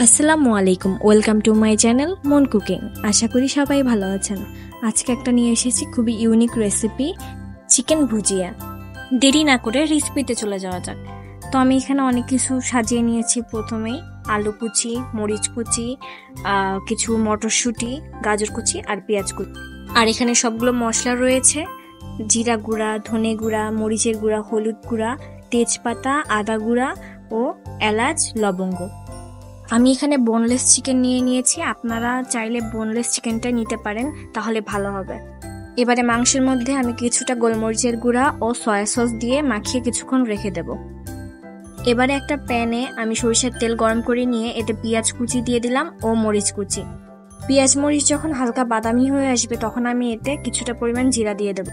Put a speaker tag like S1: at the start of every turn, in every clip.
S1: আসসালামু আলাইকুম, welcome to my channel মন কুকিং। আশা করি সবাই ভালো আছেন। আজকে একটা নিয়ে এসেছি খুবই ইউনিক রেসিপি, চিকেন ভুজিয়া। দেরি না করে রেসিপিতে চলে যাওয়া যাক। তো আমি এখানে অনেক কিছু সাজিয়ে নিয়েছি। প্রথমেই আলু কুচি, মরিচ কুচি, কিছু মটরশুঁটি, গাজর কুচি আর পেঁয়াজ কুচি। আর এখানে সবগুলো মশলা রয়েছে: জিরা গুঁড়া, ধনে গুঁড়া, মরিচের গুঁড়া, হলুদ গুঁড়া, তেজপাতা, আদা গুঁড়া ও এলাচ, লবঙ্গ। আমি এখানে বোনলেস চিকেন নিয়ে নিয়েছি, আপনারা চাইলে বোনলেস চিকেনটা নিতে পারেন, তাহলে ভালো হবে। এবারে মাংসের মধ্যে আমি কিছুটা গোলমরিচের গুঁড়া ও সয়া সস দিয়ে মাখিয়ে কিছুক্ষণ রেখে দেব। এবারে একটা প্যানে আমি সরিষার তেল গরম করে নিয়ে এতে পেঁয়াজ কুচি দিয়ে দিলাম ও মরিচ কুচি। পেঁয়াজ মরিচ যখন হালকা বাদামি হয়ে আসবে তখন আমি এতে কিছুটা পরিমাণ জিরা দিয়ে দেব।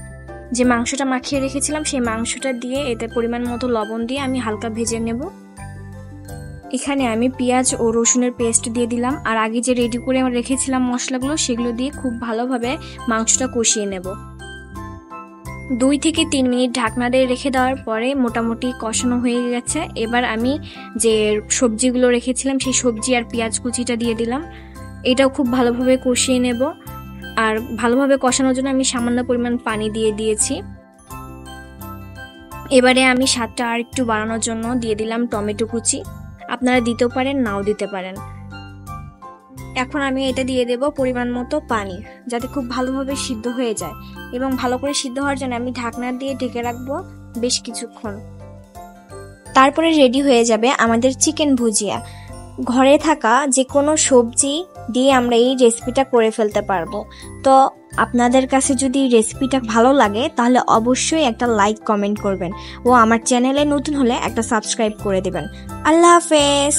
S1: যে মাংসটা মাখিয়ে রেখেছিলাম সেই মাংসটা দিয়ে এতে পরিমাণ মতো লবণ দিয়ে আমি হালকা ভেজে নেব। এখানে আমি পেঁয়াজ ও রসুনের পেস্ট দিয়ে দিলাম, আর আগে যে রেডি করে রেখেছিলাম মশলাগুলো সেগুলো দিয়ে খুব ভালোভাবে মাংসটা কষিয়ে নেব। 2 থেকে 3 মিনিট ঢাকনা দিয়ে রেখে দেওয়ার পরে মোটামুটি কষানো হয়ে গেছে। এবার আমি যে সবজিগুলো রেখেছিলাম সেই সবজি আর পেঁয়াজ কুচিটা দিয়ে দিলাম। এটাও খুব ভালোভাবে কষিয়ে নেব। আর ভালোভাবে কষানোর জন্য আমি সামান্য পরিমাণ পানি দিয়ে দিয়েছি। এবারে আমি স্বাদটা আর একটু বাড়ানোর জন্য দিয়ে দিলাম টমেটো কুচি। আপনারা দিতেও পারেন, নাও দিতে পারেন। এখন আমি এটা দিয়ে দেব পরিমাণ মতো পানি, যাতে খুব ভালোভাবে সিদ্ধ হয়ে যায়। এবং ভালো করে সিদ্ধ হওয়ার জন্য আমি ঢাকনা দিয়ে ঢেকে রাখবো বেশ কিছুক্ষণ। তারপরে রেডি হয়ে যাবে আমাদের চিকেন ভুজিয়া। ঘরে থাকা যে কোনো সবজি দিয়ে আমরা এই রেসিপিটা করে ফেলতে পারবো। তো আপনাদের কাছে যদি রেসিপিটা ভালো লাগে তাহলে অবশ্যই একটা লাইক কমেন্ট করবেন ও আমার চ্যানেলে নতুন হলে একটা সাবস্ক্রাইব করে দেবেন। আল্লাহ হাফেজ।